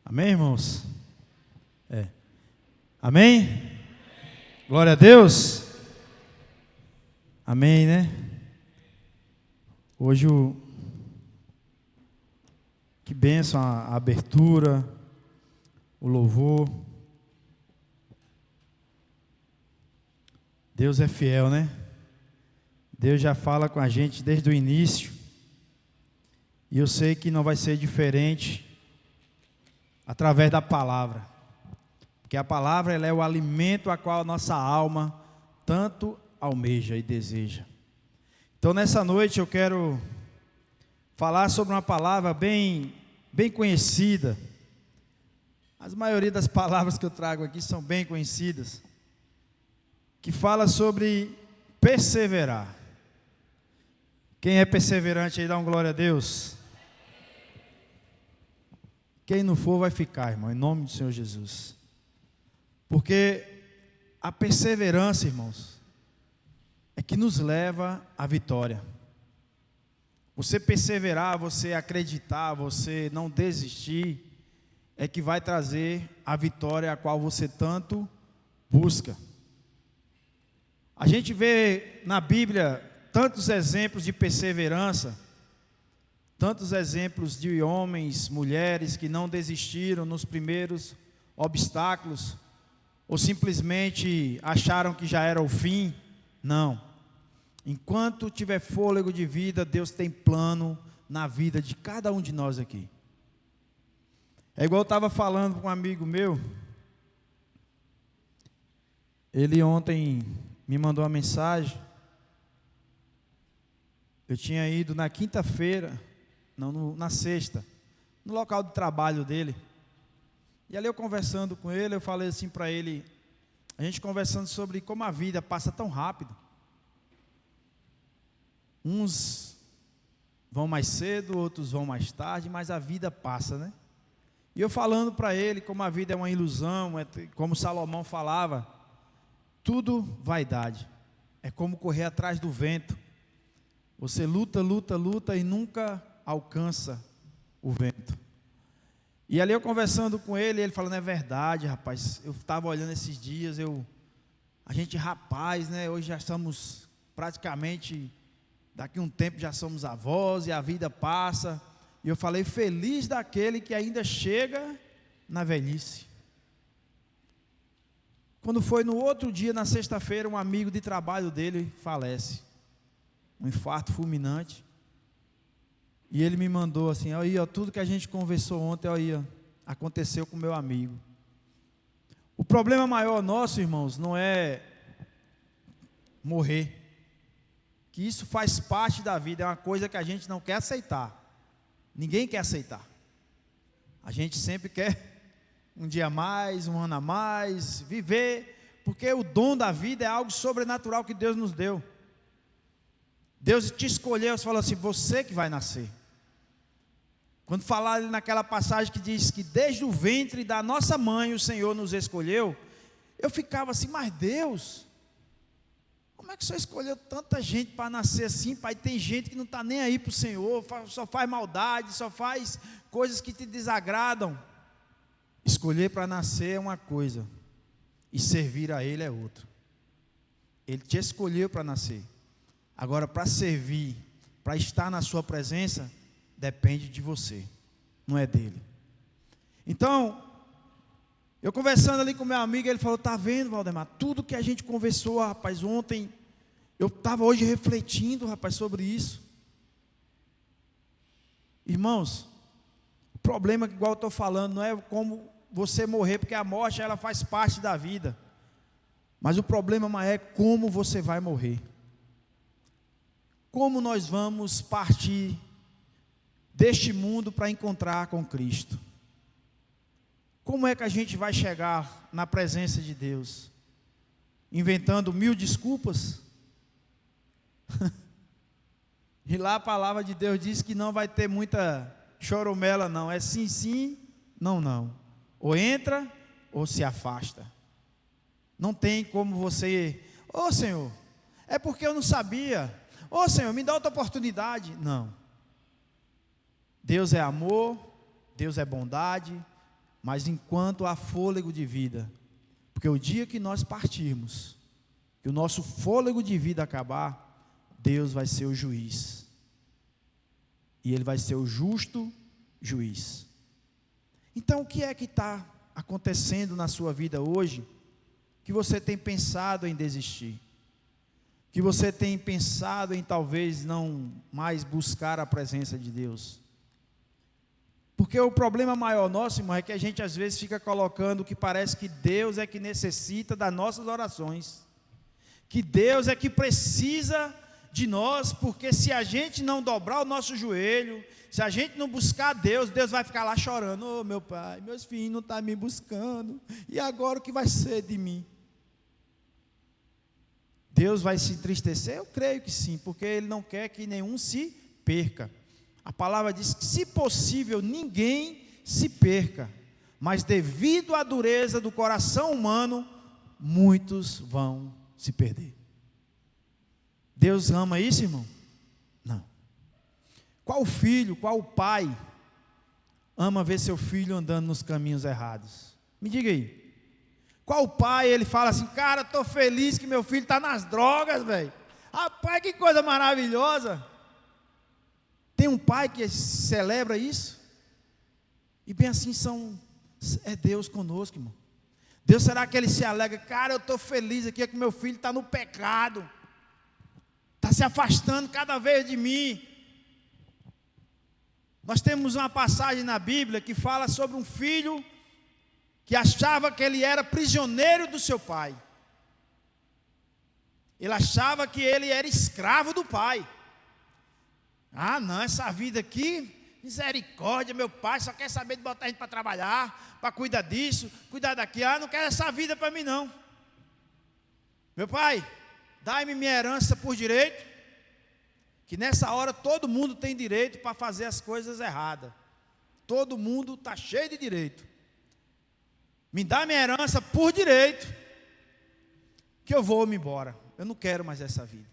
Amém, irmãos? Amém? Glória a Deus. Amém, né? Hoje que bênção a abertura, o louvor. Deus é fiel, né? Deus já fala com a gente desde o início. E eu sei que não vai ser diferente através da palavra. Porque a palavra ela é o alimento a qual a nossa alma tanto almeja e deseja. Então nessa noite eu quero falar sobre uma palavra bem conhecida. A maioria das palavras que eu trago aqui são bem conhecidas. Que fala sobre perseverar. Quem é perseverante aí, dá um glória a Deus. Quem não for vai ficar, irmão, em nome do Senhor Jesus. Porque a perseverança, irmãos, é que nos leva à vitória. Você perseverar, você acreditar, você não desistir, é que vai trazer a vitória a qual você tanto busca. A gente vê na Bíblia tantos exemplos de perseverança, tantos exemplos de homens, mulheres que não desistiram nos primeiros obstáculos, ou simplesmente acharam que já era o fim. Não. Enquanto tiver fôlego de vida, Deus tem plano na vida de cada um de nós aqui. É igual eu estava falando com um amigo meu. Ele ontem me mandou uma mensagem. Eu tinha ido na quinta-feira, não, na sexta, no local de trabalho dele. E ali eu conversando com ele, eu falei assim para ele, a gente conversando sobre como a vida passa tão rápido. Uns vão mais cedo, outros vão mais tarde, mas a vida passa, né? E eu falando para ele como a vida é uma ilusão, como Salomão falava, tudo vaidade, é como correr atrás do vento. Você luta e nunca alcança o vento. E ali eu conversando com ele, ele falando, é verdade, rapaz, eu estava olhando esses dias, a gente rapaz, né, hoje já estamos praticamente, daqui a um tempo já somos avós e a vida passa. E eu falei, feliz daquele que ainda chega na velhice. Quando foi no outro dia, na sexta-feira, um amigo de trabalho dele falece. Um infarto fulminante. E ele me mandou assim, aí, ó, tudo que a gente conversou ontem, aí, ó, aconteceu com meu amigo. O problema maior nosso, irmãos, não é morrer. Que isso faz parte da vida, é uma coisa que a gente não quer aceitar. Ninguém quer aceitar. A gente sempre quer um dia a mais, um ano a mais, viver, porque o dom da vida é algo sobrenatural que Deus nos deu. Deus te escolheu, você falou assim, você que vai nascer. Quando falar ali naquela passagem que diz que desde o ventre da nossa mãe o Senhor nos escolheu, eu ficava assim, mas Deus, como é que o Senhor escolheu tanta gente para nascer assim, pai? Tem gente que não está nem aí para o Senhor, só faz maldade, só faz coisas que te desagradam. Escolher para nascer é uma coisa, e servir a Ele é outra. Ele te escolheu para nascer. Agora, para servir, para estar na sua presença, depende de você, não é dele. Então, eu conversando ali com meu amigo, ele falou, tá vendo, Valdemar, tudo que a gente conversou, rapaz, ontem, eu estava hoje refletindo, rapaz, sobre isso. Irmãos, o problema, igual eu estou falando, não é como você morrer, porque a morte, ela faz parte da vida. Mas o problema maior é como você vai morrer. Como nós vamos partir deste mundo para encontrar com Cristo? Como é que a gente vai chegar na presença de Deus? Inventando 1000 desculpas? E lá a palavra de Deus diz que não vai ter muita choromela não, é sim, sim, não, não. Ou entra ou se afasta. Não tem como você, ô Senhor, é porque eu não sabia. Ô Senhor, me dá outra oportunidade. Não. Deus é amor, Deus é bondade, mas enquanto há fôlego de vida, porque o dia que nós partirmos, que o nosso fôlego de vida acabar, Deus vai ser o juiz, e Ele vai ser o justo juiz. Então o que é que está acontecendo na sua vida hoje, que você tem pensado em desistir, que você tem pensado em talvez não mais buscar a presença de Deus? Porque o problema maior nosso, irmão, é que a gente às vezes fica colocando que parece que Deus é que necessita das nossas orações, que Deus é que precisa de nós, porque se a gente não dobrar o nosso joelho, se a gente não buscar Deus, Deus vai ficar lá chorando: ô meu pai, meus filhos não estão me buscando, e agora o que vai ser de mim? Deus vai se entristecer? Eu creio que sim, porque Ele não quer que nenhum se perca. A palavra diz que, se possível, ninguém se perca, mas devido à dureza do coração humano, muitos vão se perder. Deus ama isso, irmão? Não. Qual filho, qual pai ama ver seu filho andando nos caminhos errados? Me diga aí. Qual pai, ele fala assim: cara, estou feliz que meu filho está nas drogas, velho. Rapaz, que coisa maravilhosa. Tem um pai que celebra isso? E bem assim é Deus conosco, irmão. Deus, será que Ele se alegra? Cara, eu estou feliz aqui, é que meu filho está no pecado, está se afastando cada vez de mim. Nós temos uma passagem na Bíblia que fala sobre um filho que achava que ele era prisioneiro do seu pai. Ele achava que ele era escravo do pai. Ah, não, essa vida aqui, misericórdia, meu pai só quer saber de botar a gente para trabalhar, para cuidar disso, cuidar daquilo. Ah, não quero essa vida para mim não. Meu pai, dai-me minha herança por direito, que nessa hora todo mundo tem direito para fazer as coisas erradas. Todo mundo está cheio de direito. Me dá minha herança por direito, que eu vou me embora. Eu não quero mais essa vida.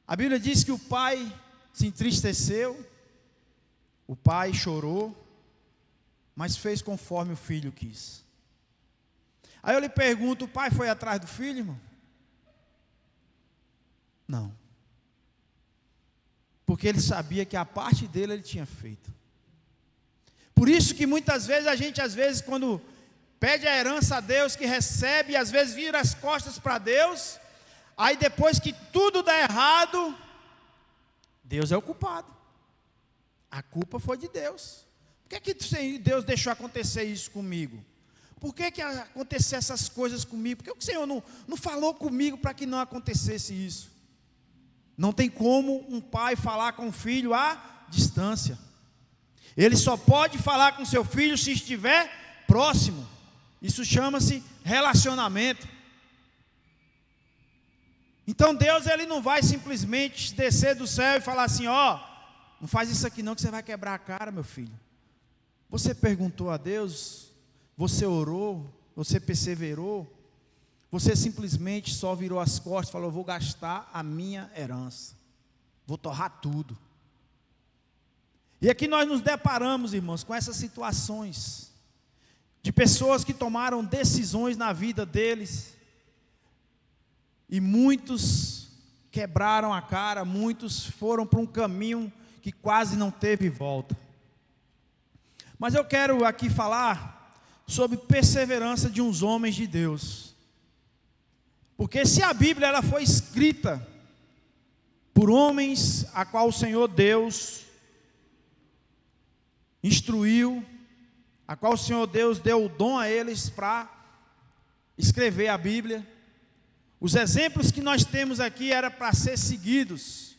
A Bíblia diz que o pai se entristeceu, o pai chorou, mas fez conforme o filho quis. Aí eu lhe pergunto: o pai foi atrás do filho, irmão? Não. Porque ele sabia que a parte dele ele tinha feito. Por isso que muitas vezes a gente, quando pede a herança a Deus, que recebe, e às vezes vira as costas para Deus, aí depois que tudo dá errado, Deus é o culpado. A culpa foi de Deus. Por que Deus deixou acontecer isso comigo? Por que aconteceu essas coisas comigo? Por que o Senhor não falou comigo para que não acontecesse isso? Não tem como um pai falar com o filho à distância. Ele só pode falar com seu filho se estiver próximo. Isso chama-se relacionamento. Então Deus, Ele não vai simplesmente descer do céu e falar assim: ó, não faz isso aqui não que você vai quebrar a cara, meu filho. Você perguntou a Deus, você orou, você perseverou, você simplesmente só virou as costas e falou: eu vou gastar a minha herança, vou torrar tudo. E aqui nós nos deparamos, irmãos, com essas situações de pessoas que tomaram decisões na vida deles, e muitos quebraram a cara, muitos foram para um caminho que quase não teve volta. Mas eu quero aqui falar sobre perseverança de uns homens de Deus, porque se a Bíblia ela foi escrita por homens a qual o Senhor Deus instruiu, a qual o Senhor Deus deu o dom a eles para escrever a Bíblia, os exemplos que nós temos aqui era para ser seguidos.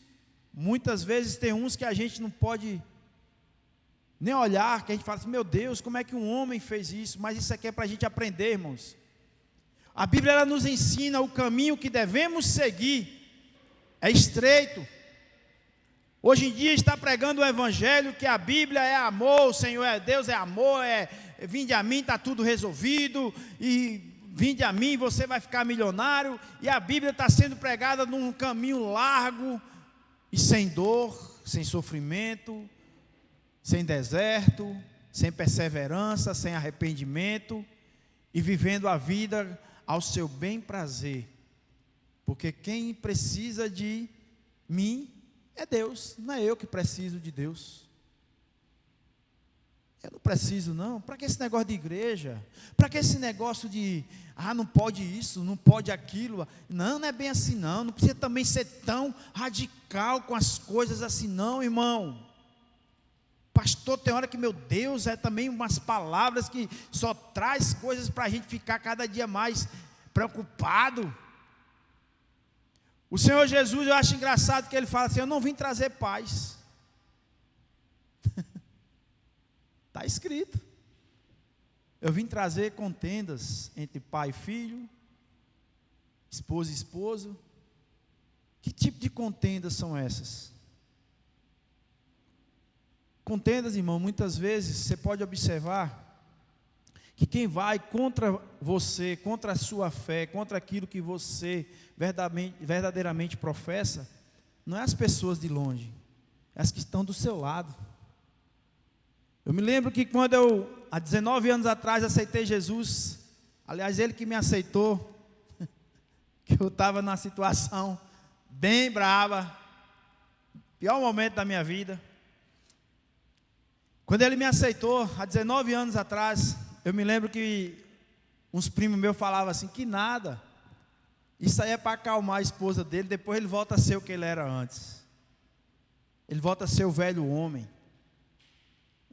Muitas vezes tem uns que a gente não pode nem olhar, que a gente fala assim: meu Deus, como é que um homem fez isso? Mas isso aqui é para a gente aprender, irmãos. A Bíblia ela nos ensina o caminho que devemos seguir, é estreito. Hoje em dia está pregando o evangelho que a Bíblia é amor, o Senhor é Deus, é amor, vinde a mim, está tudo resolvido, e vinde a mim, você vai ficar milionário. E a Bíblia está sendo pregada num caminho largo e sem dor, sem sofrimento, sem deserto, sem perseverança, sem arrependimento e vivendo a vida ao seu bem prazer. Porque quem precisa de mim é Deus, não é eu que preciso de Deus. Eu não preciso não, para que esse negócio de igreja? Para que esse negócio de, não pode isso, não pode aquilo? Não, não é bem assim não, não precisa também ser tão radical com as coisas assim não, irmão. Pastor, tem hora que, meu Deus, é também umas palavras que só traz coisas para a gente ficar cada dia mais preocupado. O Senhor Jesus, eu acho engraçado que Ele fala assim, eu não vim trazer paz. Está escrito. Eu vim trazer contendas entre pai e filho, esposa e esposo. Que tipo de contendas são essas? Contendas, irmão, muitas vezes você pode observar que quem vai contra você, contra a sua fé, contra aquilo que você verdadeiramente professa, não é as pessoas de longe, é as que estão do seu lado. Eu me lembro que quando eu, há 19 anos atrás, aceitei Jesus, aliás, Ele que me aceitou, que eu estava numa situação bem brava, pior momento da minha vida. Quando Ele me aceitou, há 19 anos atrás, eu me lembro que uns primos meus falavam assim, que nada, isso aí é para acalmar a esposa dele, depois ele volta a ser o que ele era antes. Ele volta a ser o velho homem.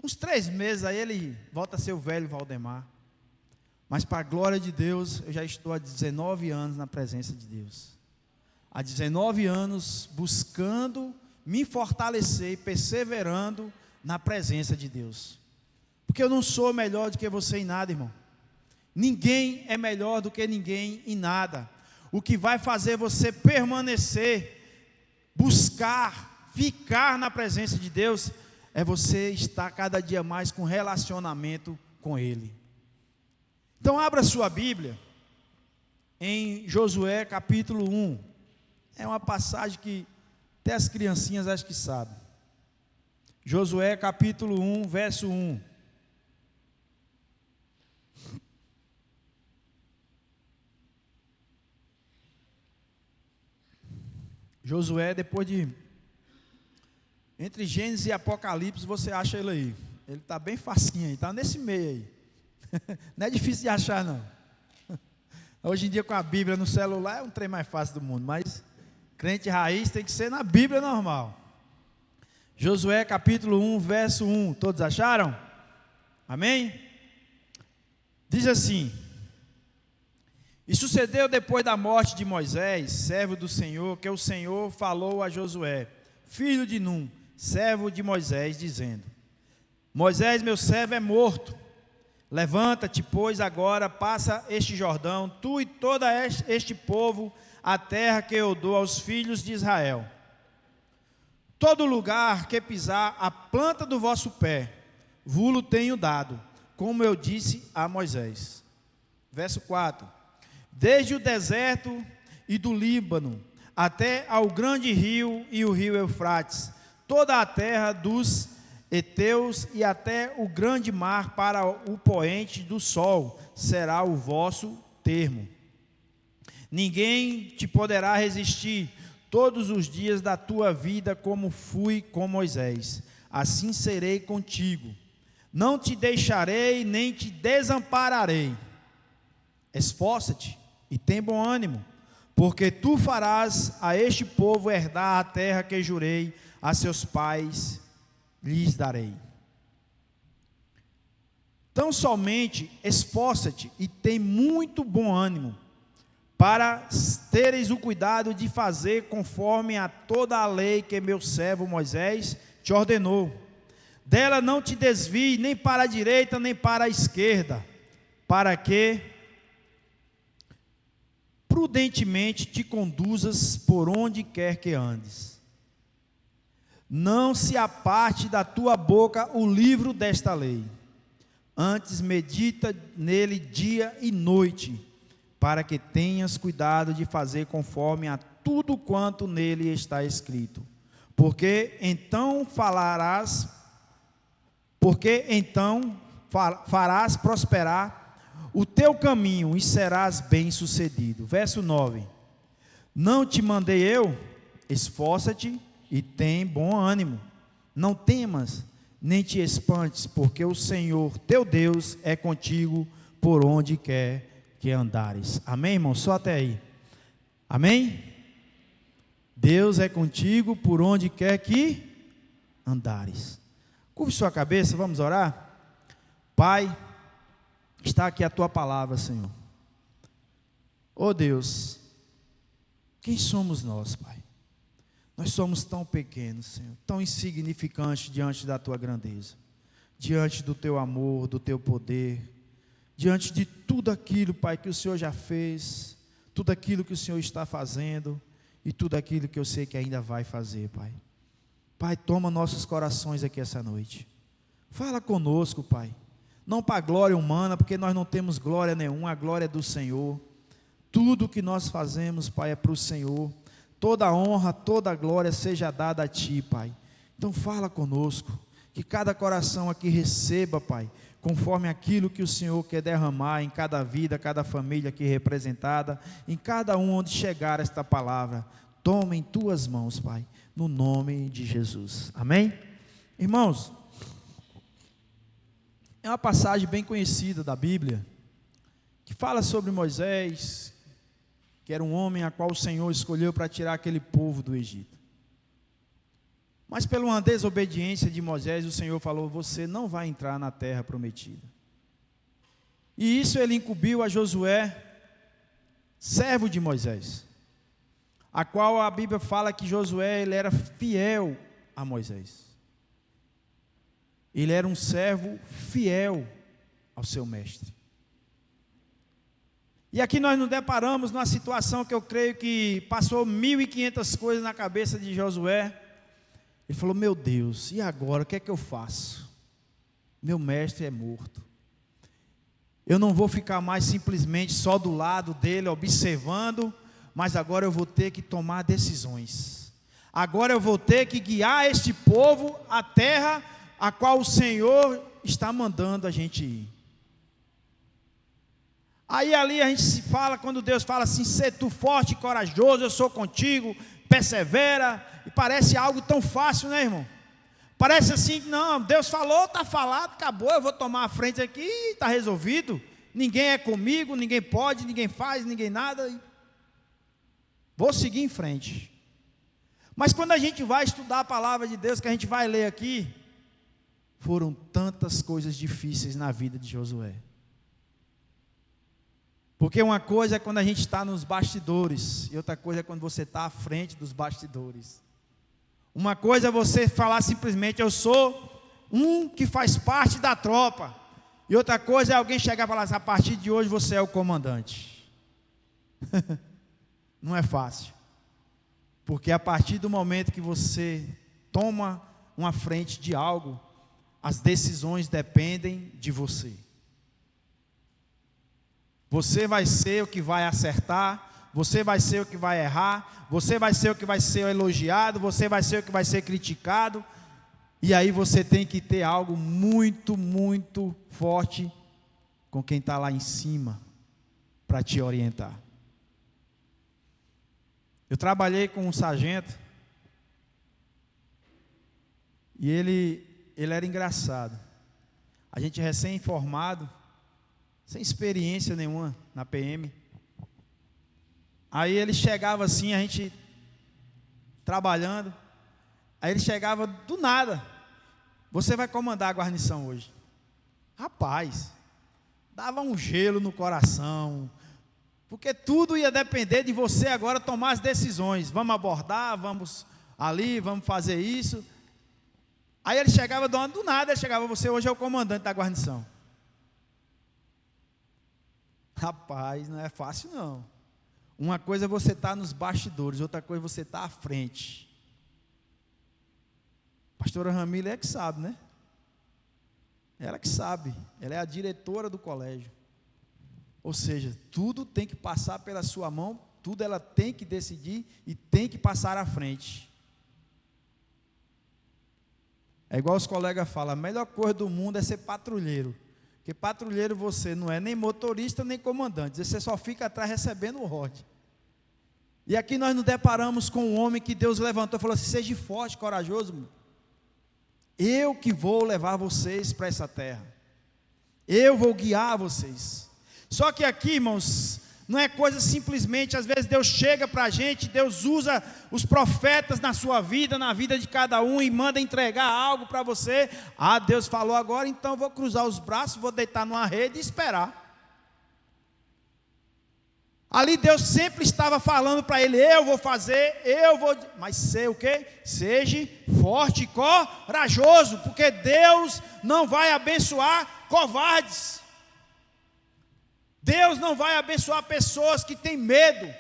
Uns 3 meses aí ele volta a ser o velho Valdemar. Mas para a glória de Deus, eu já estou há 19 anos na presença de Deus. Há 19 anos buscando me fortalecer e perseverando na presença de Deus. Porque eu não sou melhor do que você em nada, irmão. Ninguém é melhor do que ninguém em nada. O que vai fazer você permanecer, buscar, ficar na presença de Deus, é você estar cada dia mais com relacionamento com Ele. Então abra sua Bíblia em Josué capítulo 1. É uma passagem que até as criancinhas acho que sabem. Josué capítulo 1, verso 1. Josué, depois de... Entre Gênesis e Apocalipse, você acha ele aí. Ele está bem facinho aí, está nesse meio aí. Não é difícil de achar, não. Hoje em dia, com a Bíblia no celular, é um trem mais fácil do mundo. Mas crente raiz tem que ser na Bíblia normal. Josué capítulo 1, verso 1. Todos acharam? Amém? Diz assim: E sucedeu depois da morte de Moisés, servo do Senhor, que o Senhor falou a Josué, filho de Num, servo de Moisés, dizendo: Moisés, meu servo, é morto. Levanta-te, pois, agora, passa este Jordão, tu e todo este povo, a terra que eu dou aos filhos de Israel. Todo lugar que pisar a planta do vosso pé, vulo tenho dado, como eu disse a Moisés. Verso 4. Desde o deserto e do Líbano, até ao grande rio e o rio Eufrates, toda a terra dos heteus e até o grande mar para o poente do sol, será o vosso termo. Ninguém te poderá resistir todos os dias da tua vida, como fui com Moisés, assim serei contigo. Não te deixarei, nem te desampararei. Esforça-te e tem bom ânimo, porque tu farás a este povo herdar a terra que jurei a seus pais, lhes darei. Tão somente esforça-te e tem muito bom ânimo, para teres o cuidado de fazer conforme a toda a lei que meu servo Moisés te ordenou. Dela não te desvie nem para a direita nem para a esquerda, para que prudentemente te conduzas por onde quer que andes. Não se aparte da tua boca o livro desta lei, antes medita nele dia e noite, para que tenhas cuidado de fazer conforme a tudo quanto nele está escrito. Porque então falarás porque então farás prosperar o teu caminho e serás bem-sucedido. Verso 9: não te mandei eu? Esforça-te e tem bom ânimo. Não temas, nem te espantes, porque o Senhor teu Deus é contigo por onde quer que andares. Amém, irmão? Só até aí. Amém? Deus é contigo por onde quer que andares. Curve sua cabeça, vamos orar? Pai, está aqui a tua palavra, Senhor. Oh Deus, quem somos nós, Pai? Nós somos tão pequenos, Senhor, tão insignificantes diante da tua grandeza, diante do teu amor, do teu poder, diante de tudo aquilo, Pai, que o Senhor já fez, tudo aquilo que o Senhor está fazendo e tudo aquilo que eu sei que ainda vai fazer, Pai. Pai, toma nossos corações aqui essa noite. Fala conosco, Pai. Não para a glória humana, porque nós não temos glória nenhuma, a glória é do Senhor. Tudo que nós fazemos, Pai, é para o Senhor. Toda a honra, toda a glória seja dada a Ti, Pai. Então fala conosco, que cada coração aqui receba, Pai, conforme aquilo que o Senhor quer derramar em cada vida, cada família aqui representada, em cada um onde chegar esta palavra. Toma em Tuas mãos, Pai, no nome de Jesus. Amém? Irmãos, é uma passagem bem conhecida da Bíblia, que fala sobre Moisés, que era um homem a qual o Senhor escolheu para tirar aquele povo do Egito. Mas pela uma desobediência de Moisés, o Senhor falou: você não vai entrar na terra prometida. E isso ele incumbiu a Josué, servo de Moisés, a qual a Bíblia fala que Josué ele era fiel a Moisés. Ele era um servo fiel ao seu mestre. E aqui nós nos deparamos numa situação que eu creio que passou 1.500 coisas na cabeça de Josué. Ele falou: meu Deus, e agora o que é que eu faço? Meu mestre é morto. Eu não vou ficar mais simplesmente só do lado dele observando, mas agora eu vou ter que tomar decisões. Agora eu vou ter que guiar este povo à terra a qual o Senhor está mandando a gente ir. Aí ali a gente se fala, quando Deus fala assim: sê tu forte e corajoso, eu sou contigo, persevera. E parece algo tão fácil, né, irmão? Parece assim: não, Deus falou, está falado, acabou, eu vou tomar a frente aqui e está resolvido. Ninguém é comigo, ninguém pode, ninguém faz, ninguém nada. Vou seguir em frente. Mas quando a gente vai estudar a palavra de Deus, que a gente vai ler aqui, foram tantas coisas difíceis na vida de Josué. Porque uma coisa é quando a gente está nos bastidores, e outra coisa é quando você está à frente dos bastidores. Uma coisa é você falar simplesmente: eu sou um que faz parte da tropa. E outra coisa é alguém chegar e falar assim: a partir de hoje você é o comandante. Não é fácil. Porque a partir do momento que você toma uma frente de algo, as decisões dependem de você. Você vai ser o que vai acertar, você vai ser o que vai errar, você vai ser o que vai ser elogiado, você vai ser o que vai ser criticado. E aí você tem que ter algo muito, muito forte com quem está lá em cima para te orientar. Eu trabalhei com um sargento e ele era engraçado. A gente recém-formado, sem experiência nenhuma na PM. Aí ele chegava assim, a gente trabalhando, aí ele chegava do nada: você vai comandar a guarnição hoje. Rapaz, dava um gelo no coração, porque tudo ia depender de você agora tomar as decisões. Vamos abordar, vamos ali, vamos fazer isso. Aí ele chegava do nada, ele chegava: você hoje é o comandante da guarnição. Rapaz, não é fácil não. Uma coisa é você estar nos bastidores, outra coisa é você estar à frente. A pastora Ramila é que sabe, né? Ela que sabe, ela é a diretora do colégio. Ou seja, tudo tem que passar pela sua mão, tudo ela tem que decidir e tem que passar à frente. É igual os colegas falam, a melhor coisa do mundo é ser patrulheiro. Porque patrulheiro você não é nem motorista nem comandante, você só fica atrás recebendo o rode. E aqui nós nos deparamos com um homem que Deus levantou e falou assim: seja forte, corajoso, meu. Eu que vou levar vocês para essa terra. Eu vou guiar vocês. Só que aqui, irmãos, não é coisa simplesmente, às vezes Deus chega para a gente, Deus usa os profetas na sua vida, na vida de cada um, e manda entregar algo para você. Ah, Deus falou agora, então eu vou cruzar os braços, vou deitar numa rede e esperar. Ali Deus sempre estava falando para ele: eu vou fazer, eu vou, mas ser o quê? Seja forte e corajoso, porque Deus não vai abençoar covardes. Deus não vai abençoar pessoas que têm medo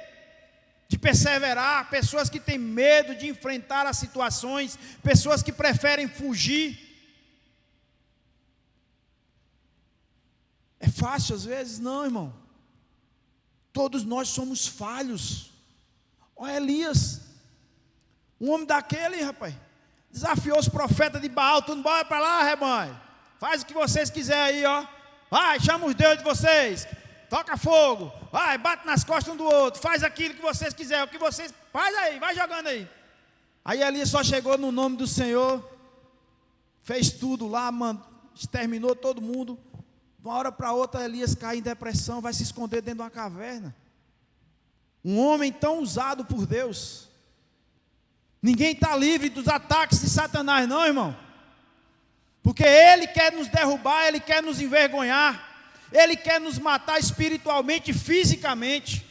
de perseverar, pessoas que têm medo de enfrentar as situações, pessoas que preferem fugir. É fácil às vezes? Não, irmão. Todos nós somos falhos. Olha Elias, um homem daquele, rapaz, desafiou os profetas de Baal: tudo bora para lá, rebanho, faz o que vocês quiserem aí, ó. Vai, chama os deuses de vocês, toca fogo, vai, bate nas costas um do outro, faz aquilo que vocês quiserem, o que vocês, faz aí, vai jogando aí. Aí Elias só chegou no nome do Senhor, fez tudo lá, exterminou todo mundo. De uma hora para outra Elias cai em depressão, vai se esconder dentro de uma caverna. Um homem tão usado por Deus. Ninguém está livre dos ataques de Satanás, não, irmão. Porque ele quer nos derrubar, ele quer nos envergonhar, ele quer nos matar espiritualmente e fisicamente.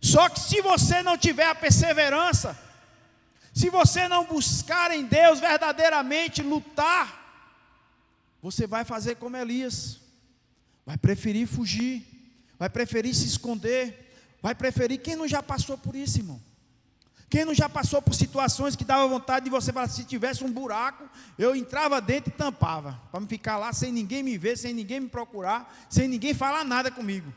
Só que se você não tiver a perseverança, se você não buscar em Deus verdadeiramente lutar, você vai fazer como Elias. Vai preferir fugir, vai preferir se esconder, vai preferir. Quem não já passou por isso, irmão? Quem não já passou por situações que dava vontade de você falar: se tivesse um buraco, eu entrava dentro e tampava, para me ficar lá sem ninguém me ver, sem ninguém me procurar, sem ninguém falar nada comigo.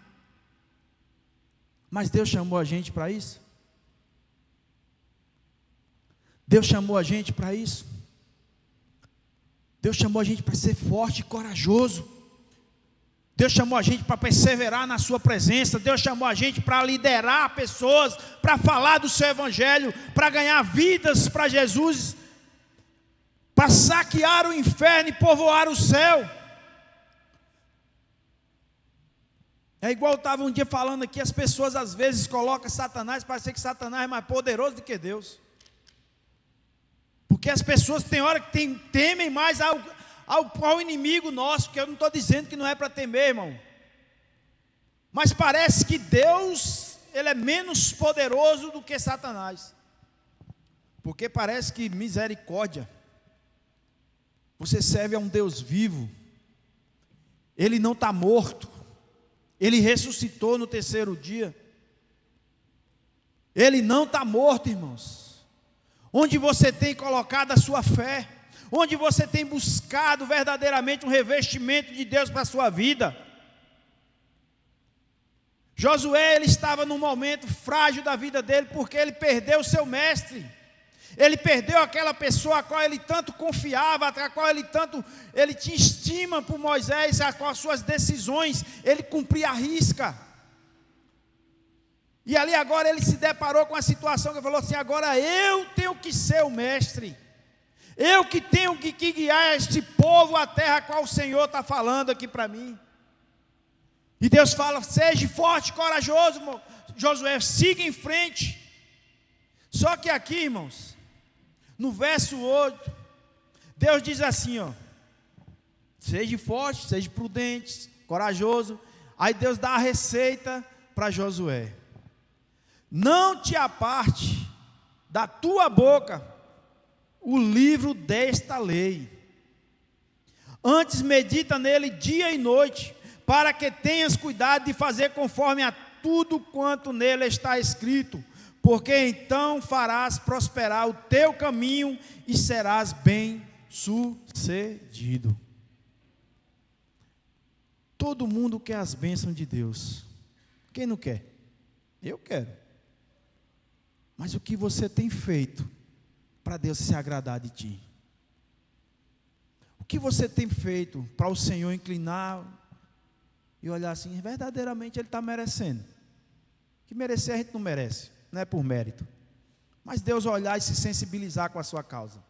Mas Deus chamou a gente para isso? Deus chamou a gente para isso? Deus chamou a gente para ser forte e corajoso. Deus chamou a gente para perseverar na sua presença. Deus chamou a gente para liderar pessoas, para falar do seu evangelho, para ganhar vidas para Jesus, para saquear o inferno e povoar o céu. É igual eu estava um dia falando aqui, as pessoas às vezes colocam Satanás, parece que Satanás é mais poderoso do que Deus. Porque as pessoas tem hora que temem mais ao inimigo nosso, que eu não estou dizendo que não é para temer, irmão. Mas parece que Deus, ele é menos poderoso do que Satanás. Porque parece que misericórdia, você serve a um Deus vivo, ele não está morto, ele ressuscitou no terceiro dia, ele não está morto, irmãos. Onde você tem colocado a sua fé, onde você tem buscado verdadeiramente um revestimento de Deus para a sua vida. Josué, ele estava num momento frágil da vida dele, porque ele perdeu o seu mestre, ele perdeu aquela pessoa a qual ele tanto confiava, a qual ele tinha estima por Moisés, a qual as suas decisões ele cumpria à risca. E ali agora ele se deparou com a situação que ele falou assim: agora eu tenho que ser o mestre, eu que tenho que guiar este povo à terra a qual o Senhor está falando aqui para mim. E Deus fala: seja forte, corajoso, Josué, siga em frente. Só que aqui, irmãos, no verso 8, Deus diz assim, ó: seja forte, seja prudente, corajoso. Aí Deus dá a receita para Josué: não te aparte da tua boca o livro desta lei, antes medita nele dia e noite, para que tenhas cuidado de fazer conforme a tudo quanto nele está escrito, porque então farás prosperar o teu caminho e serás bem-sucedido. Todo mundo quer as bênçãos de Deus. Quem não quer? Eu quero. Mas o que você tem feito para Deus se agradar de ti? que você tem feito para o Senhor inclinar e olhar assim, verdadeiramente Ele está merecendo? Que merecer a gente não merece, não é por mérito. Mas Deus olhar e se sensibilizar com a sua causa.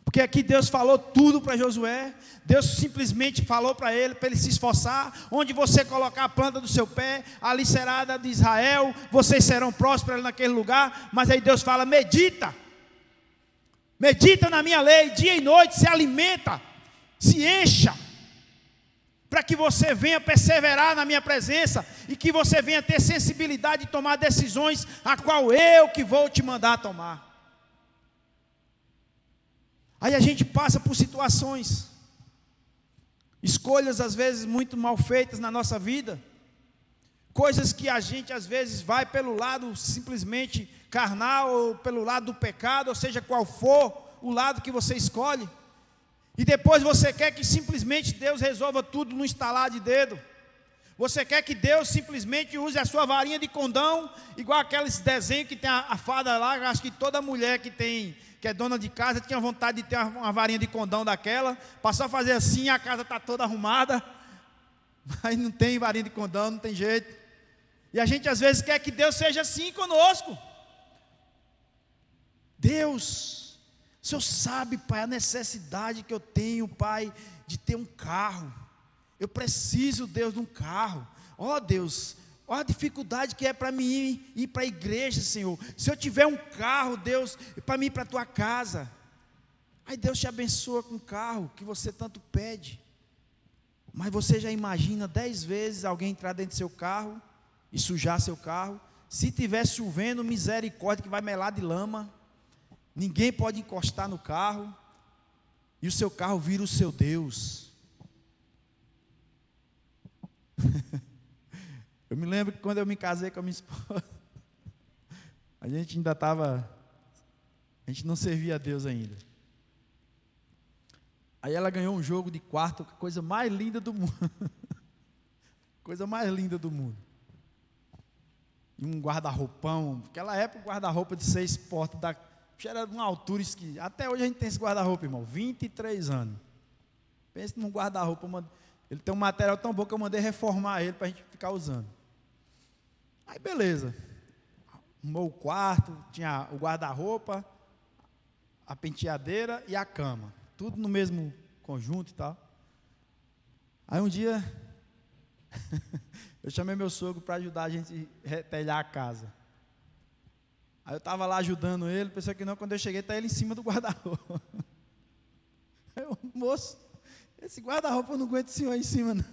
Porque aqui Deus falou tudo para Josué. Deus simplesmente falou para ele se esforçar. Onde você colocar a planta do seu pé, ali será a de Israel. Vocês serão prósperos naquele lugar. Mas aí Deus fala, medita. Medita na minha lei, dia e noite, se alimenta, se encha. Para que você venha perseverar na minha presença. E que você venha ter sensibilidade de tomar decisões, a qual eu que vou te mandar tomar. Aí a gente passa por situações, escolhas às vezes muito mal feitas na nossa vida, coisas que a gente às vezes vai pelo lado simplesmente carnal, ou pelo lado do pecado, ou seja, qual for o lado que você escolhe, e depois você quer que simplesmente Deus resolva tudo no estalar de dedo. Você quer que Deus simplesmente use a sua varinha de condão, igual aqueles desenhos que tem a fada lá. Acho que toda mulher que é dona de casa tinha vontade de ter uma varinha de condão daquela, para só fazer assim, a casa está toda arrumada, mas não tem varinha de condão, não tem jeito. E a gente às vezes quer que Deus seja assim conosco. Deus, o Senhor sabe, Pai, a necessidade que eu tenho, Pai, de ter um carro. Eu preciso, Deus, de um carro. Ó Deus, olha a dificuldade que é para mim ir para a igreja, Senhor. Se eu tiver um carro, Deus, para mim ir para a tua casa. Aí Deus te abençoa com o carro que você tanto pede. Mas você já imagina 10 vezes alguém entrar dentro do seu carro e sujar seu carro? Se estiver chovendo, misericórdia, que vai melar de lama. Ninguém pode encostar no carro. E o seu carro vira o seu Deus. Eu me lembro que quando eu me casei com a minha esposa, a gente não servia a Deus ainda. Aí ela ganhou um jogo de quarto, a coisa mais linda do mundo. Coisa mais linda do mundo. E um guarda-roupão, naquela época o guarda-roupa de 6 portas, era de uma altura que até hoje a gente tem esse guarda-roupa, irmão, 23 anos. Pensa num guarda-roupa, ele tem um material tão bom que eu mandei reformar ele para a gente ficar usando. Aí beleza, arrumou o quarto, tinha o guarda-roupa, a penteadeira e a cama, tudo no mesmo conjunto e tal. Aí um dia, eu chamei meu sogro para ajudar a gente a retelhar a casa. Aí eu estava lá ajudando ele, pensei que não, quando eu cheguei, está ele em cima do guarda-roupa. Aí eu, moço, esse guarda-roupa eu não aguento o senhor aí em cima, não.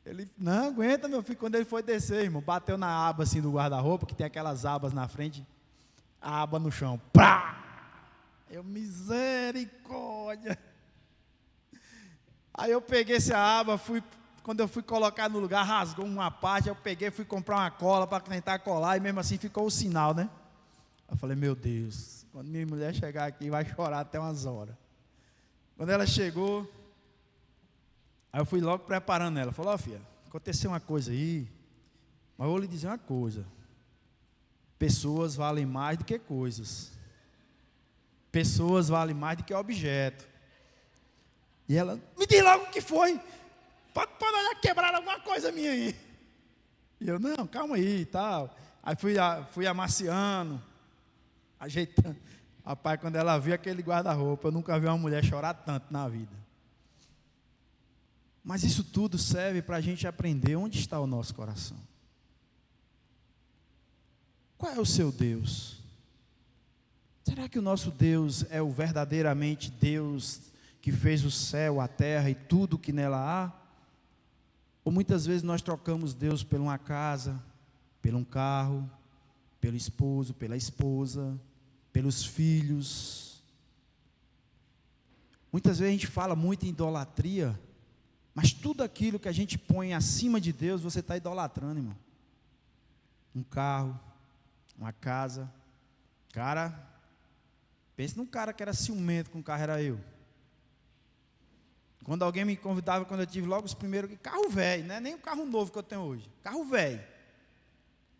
Ele, não aguenta, meu filho. Quando ele foi descer, irmão, bateu na aba assim do guarda-roupa, que tem aquelas abas na frente, a aba no chão. Pá! Eu, misericórdia. Aí eu peguei essa aba, quando eu fui colocar no lugar, rasgou uma parte, eu peguei, fui comprar uma cola para tentar colar, e mesmo assim ficou o sinal, né? Eu falei, meu Deus, quando minha mulher chegar aqui, vai chorar até umas horas. Quando ela chegou, aí eu fui logo preparando ela. Falou, filha, aconteceu uma coisa aí, mas eu vou lhe dizer uma coisa. Pessoas valem mais do que coisas. Pessoas valem mais do que objeto. E ela, me diz logo o que foi. Pode olhar, quebrar alguma coisa minha aí. E eu, não, calma aí e tal. Aí fui amaciando, ajeitando. Rapaz, quando ela viu aquele guarda-roupa, eu nunca vi uma mulher chorar tanto na vida. Mas isso tudo serve para a gente aprender onde está o nosso coração. Qual é o seu Deus? Será que o nosso Deus é o verdadeiramente Deus que fez o céu, a terra e tudo que nela há? Ou muitas vezes nós trocamos Deus por uma casa, por um carro, pelo esposo, pela esposa, pelos filhos. Muitas vezes a gente fala muito em idolatria, mas tudo aquilo que a gente põe acima de Deus, você está idolatrando, irmão. Um carro, uma casa. Cara, pense num cara que era ciumento com o carro, era eu. Quando alguém me convidava, quando eu tive logo os primeiros, carro velho, não é nem o carro novo que eu tenho hoje, carro velho.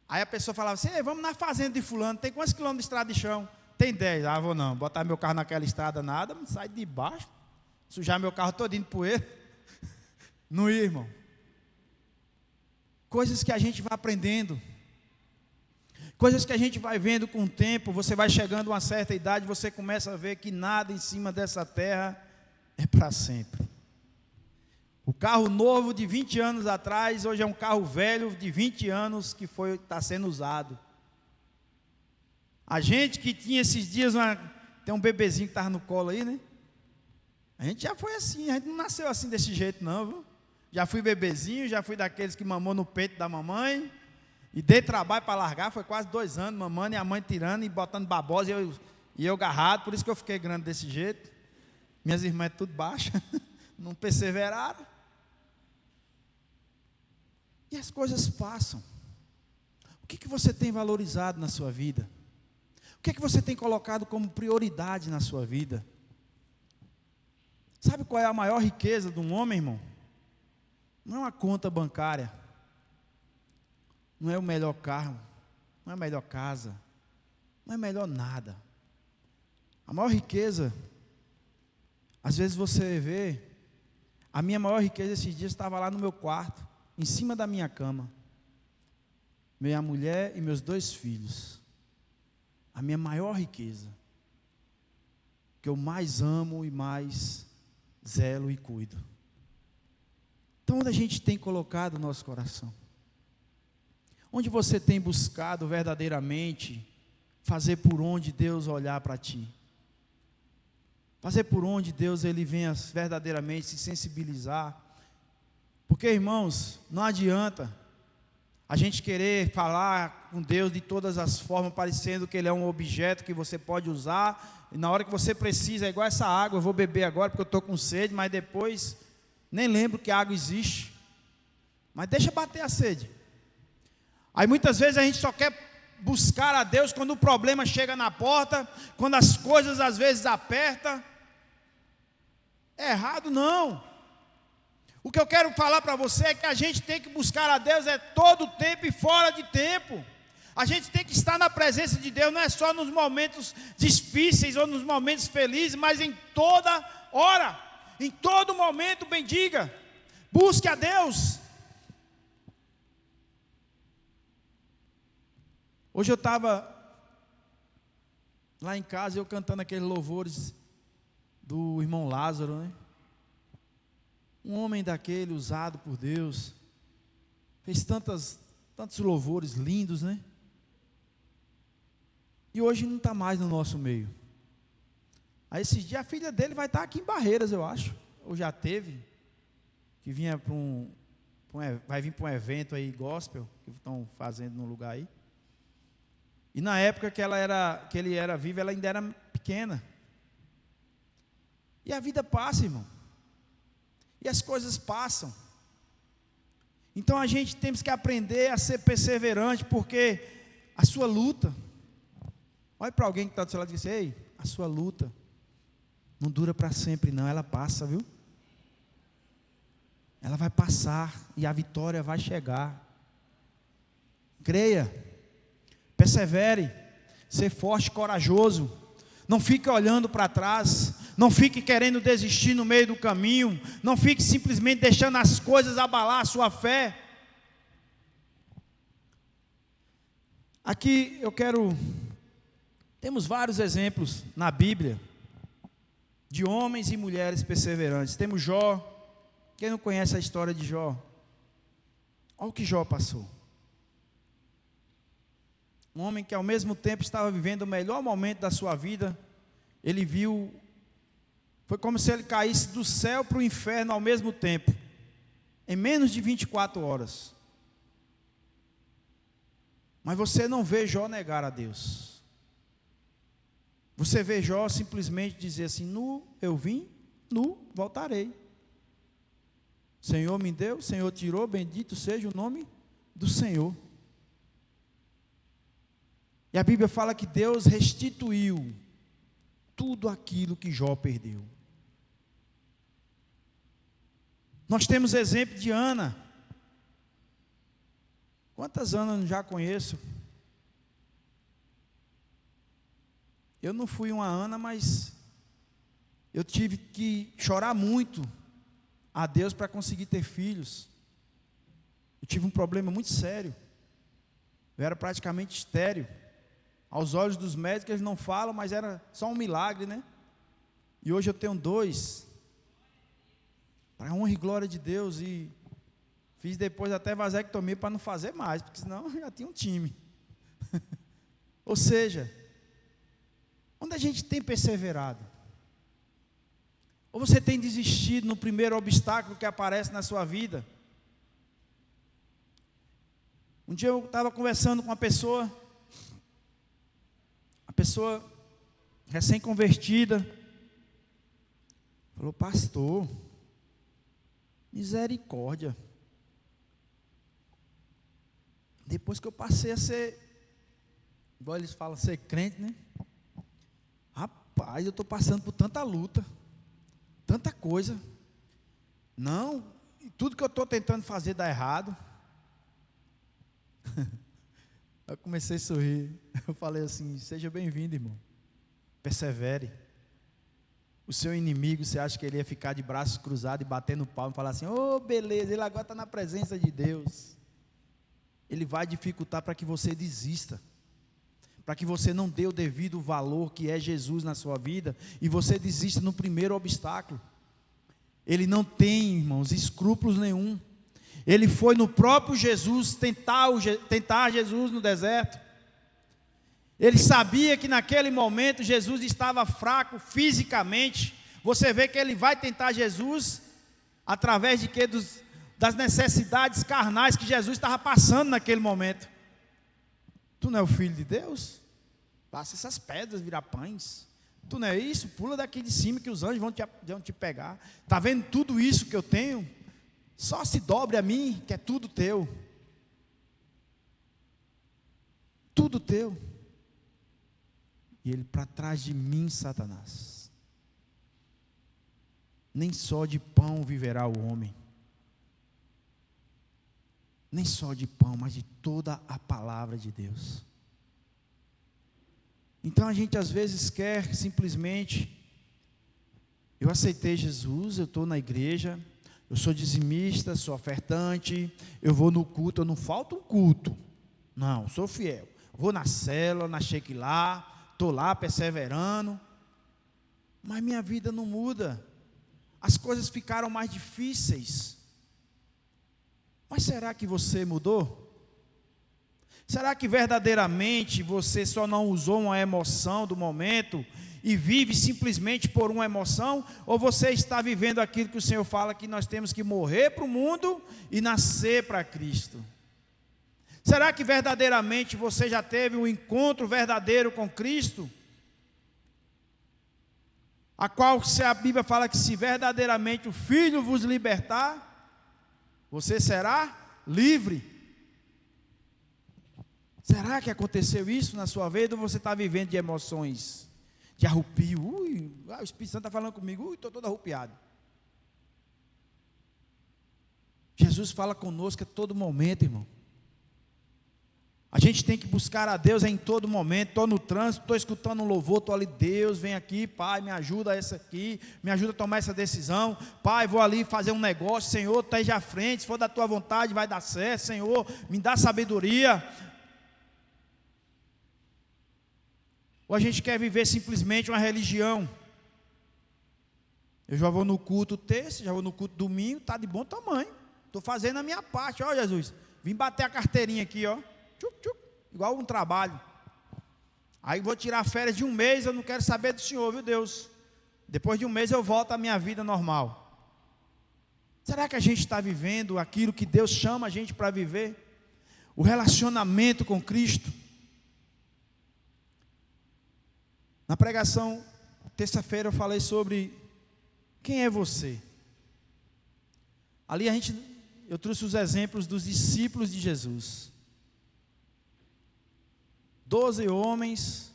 Aí a pessoa falava assim, vamos na fazenda de fulano, tem quantos quilômetros de estrada de chão? tem 10, vou não, botar meu carro naquela estrada nada, sai de baixo, sujar meu carro todinho de poeira, não ia, irmão. Coisas que a gente vai aprendendo, coisas que a gente vai vendo com o tempo. Você vai chegando a uma certa idade, você começa a ver que nada em cima dessa terra é para sempre. O carro novo de 20 anos atrás, hoje é um carro velho de 20 anos que está sendo usado. A gente que tinha esses dias, tem um bebezinho que estava no colo aí, né? A gente já foi assim, a gente não nasceu assim desse jeito não, viu? Já fui bebezinho, já fui daqueles que mamou no peito da mamãe, e dei trabalho para largar, foi quase 2 anos mamando, e a mãe tirando e botando babosa, e eu agarrado, por isso que eu fiquei grande desse jeito. Minhas irmãs tudo baixas, não perseveraram. E as coisas passam. O que você tem valorizado na sua vida? O que você tem colocado como prioridade na sua vida? Sabe qual é a maior riqueza de um homem, irmão? Não é uma conta bancária, não é o melhor carro, não é a melhor casa, não é melhor nada. A maior riqueza, às vezes você vê, a minha maior riqueza esses dias estava lá no meu quarto, em cima da minha cama, minha mulher e meus 2 filhos. A minha maior riqueza, que eu mais amo e mais zelo e cuido. Então, onde a gente tem colocado o nosso coração? Onde você tem buscado verdadeiramente fazer por onde Deus olhar para ti? Fazer por onde Deus ele venha verdadeiramente se sensibilizar? Porque, irmãos, não adianta a gente querer falar com Deus de todas as formas, parecendo que Ele é um objeto que você pode usar, e na hora que você precisa, é igual essa água, eu vou beber agora porque eu estou com sede, mas depois nem lembro que a água existe. Mas deixa bater a sede. Aí muitas vezes a gente só quer buscar a Deus quando o problema chega na porta, quando as coisas às vezes apertam. É errado não. O que eu quero falar para você é que a gente tem que buscar a Deus todo tempo e fora de tempo. A gente tem que estar na presença de Deus, não é só nos momentos difíceis ou nos momentos felizes, mas em toda hora, em todo momento, bendiga, busque a Deus. Hoje eu estava lá em casa, eu cantando aqueles louvores do irmão Lázaro, né? Um homem daquele usado por Deus, fez tantos louvores lindos, né? E hoje não está mais no nosso meio. Aí esses dias a filha dele vai estar aqui em Barreiras, eu acho, ou já teve, que vinha vai vir para um evento aí, gospel, que estão fazendo no lugar aí. E na época que ele era vivo, ela ainda era pequena. E a vida passa, irmão. E as coisas passam. Então a gente tem que aprender a ser perseverante, porque a sua luta, olha para alguém que está do seu lado e diz: ei, a sua luta não dura para sempre não, ela passa, viu? Ela vai passar e a vitória vai chegar. Creia, persevere, ser forte e corajoso. Não fique olhando para trás, não fique querendo desistir no meio do caminho, não fique simplesmente deixando as coisas abalar a sua fé. Aqui temos vários exemplos na Bíblia, de homens e mulheres perseverantes. Temos Jó, quem não conhece a história de Jó? Olha o que Jó passou. Um homem que ao mesmo tempo estava vivendo o melhor momento da sua vida, ele viu, foi como se ele caísse do céu para o inferno ao mesmo tempo, em menos de 24 horas. Mas você não vê Jó negar a Deus. Você vê Jó simplesmente dizer assim: nu eu vim, nu voltarei. Senhor me deu, Senhor tirou, bendito seja o nome do Senhor. E a Bíblia fala que Deus restituiu tudo aquilo que Jó perdeu. Nós temos exemplo de Ana. Quantas Anas eu já conheço? Eu não fui uma Ana, mas eu tive que chorar muito a Deus para conseguir ter filhos. Eu tive um problema muito sério. Eu era praticamente estéril. Aos olhos dos médicos eles não falam, mas era só um milagre, né? E hoje eu tenho 2. Para a honra e glória de Deus. E fiz depois até vasectomia para não fazer mais, porque senão eu já tinha um time. Ou seja, onde a gente tem perseverado? Ou você tem desistido no primeiro obstáculo que aparece na sua vida? Um dia eu estava conversando com uma pessoa recém-convertida, falou: pastor, misericórdia, depois que eu passei a ser, igual eles falam, ser crente, né? Rapaz, eu estou passando por tanta luta, tanta coisa, não, tudo que eu estou tentando fazer dá errado. Eu comecei a sorrir. Eu falei assim: seja bem-vindo, irmão. Persevere. O seu inimigo, você acha que ele ia ficar de braços cruzados e batendo palma e falar assim: oh, beleza, ele agora está na presença de Deus. Ele vai dificultar para que você desista, para que você não dê o devido valor que é Jesus na sua vida e você desista no primeiro obstáculo. Ele não tem, irmãos, escrúpulos nenhum. Ele foi no próprio Jesus tentar Jesus no deserto. Ele sabia que naquele momento Jesus estava fraco fisicamente. Você vê que ele vai tentar Jesus através de quê? Das necessidades carnais que Jesus estava passando naquele momento. Tu não é o filho de Deus? Passa essas pedras virar pães. Tu não é isso? Pula daqui de cima que os anjos vão te pegar. Está vendo tudo isso que eu tenho? Só se dobre a mim, que é tudo teu. Tudo teu. E ele: para trás de mim, Satanás. Nem só de pão viverá o homem. Nem só de pão, mas de toda a palavra de Deus. Então a gente às vezes quer simplesmente: eu aceitei Jesus, eu estou na igreja, eu sou dizimista, sou ofertante, eu vou no culto, eu não falto um culto. Não, sou fiel. Vou na célula, na Shequilá, estou lá perseverando. Mas minha vida não muda. As coisas ficaram mais difíceis. Mas será que você mudou? Será que verdadeiramente você só não usou uma emoção do momento e vive simplesmente por uma emoção? Ou você está vivendo aquilo que o Senhor fala, que nós temos que morrer para o mundo e nascer para Cristo? Será que verdadeiramente você já teve um encontro verdadeiro com Cristo? A qual a Bíblia fala que se verdadeiramente o Filho vos libertar, você será livre. Será que aconteceu isso na sua vida, ou você está vivendo de emoções, de arrupio? O Espírito Santo está falando comigo, estou todo arrupiado. Jesus fala conosco a todo momento, irmão. A gente tem que buscar a Deus em todo momento. Estou no trânsito, estou escutando um louvor, estou ali: Deus, vem aqui, Pai, me ajuda essa aqui, me ajuda a tomar essa decisão. Pai, vou ali fazer um negócio, Senhor, esteja à frente, se for da tua vontade vai dar certo, Senhor, me dá sabedoria. Ou a gente quer viver simplesmente uma religião? Eu já vou no culto terça, já vou no culto domingo, está de bom tamanho. Estou fazendo a minha parte, ó Jesus. Vim bater a carteirinha aqui, ó. Tchuc, tchuc, igual um trabalho. Aí vou tirar férias de um mês, eu não quero saber do Senhor, viu Deus? Depois de um mês eu volto à minha vida normal. Será que a gente está vivendo aquilo que Deus chama a gente para viver? O relacionamento com Cristo? Na pregação, terça-feira, eu falei sobre quem é você. Ali eu trouxe os exemplos dos discípulos de Jesus. 12 homens,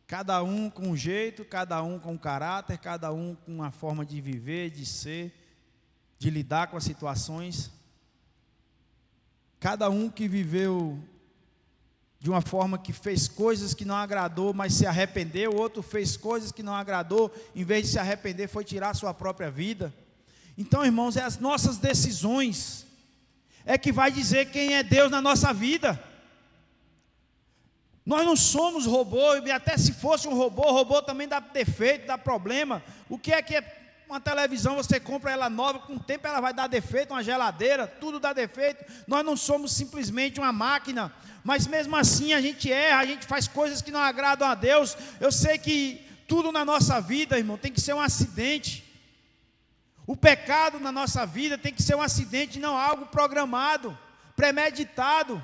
cada um com um jeito, cada um com um caráter, cada um com uma forma de viver, de ser, de lidar com as situações. Cada um que viveu de uma forma que fez coisas que não agradou, mas se arrependeu. Outro fez coisas que não agradou, em vez de se arrepender, foi tirar a sua própria vida. Então, irmãos, é as nossas decisões é que vai dizer quem é Deus na nossa vida. Nós não somos robô, e até se fosse um robô também dá defeito, dá problema. O que é uma televisão? Você compra ela nova, com o tempo ela vai dar defeito, uma geladeira, tudo dá defeito. Nós não somos simplesmente uma máquina, mas mesmo assim a gente erra, a gente faz coisas que não agradam a Deus. Eu sei que tudo na nossa vida, irmão, tem que ser um acidente. O pecado na nossa vida tem que ser um acidente, não algo programado, premeditado.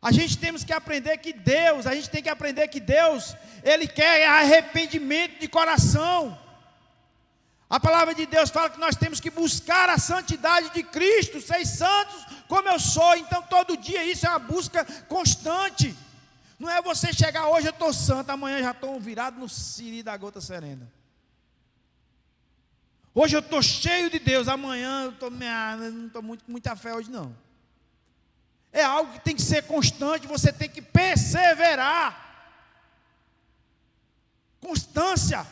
A gente tem que aprender que Deus, Ele quer arrependimento de coração. A palavra de Deus fala que nós temos que buscar a santidade de Cristo, ser santos como eu sou. Então todo dia isso é uma busca constante. Não é você chegar hoje eu estou santo, amanhã já estou virado no siri da gota serena. Hoje eu estou cheio de Deus, amanhã eu não estou com muita fé hoje não. É algo que tem que ser constante, você tem que perseverar. Constância.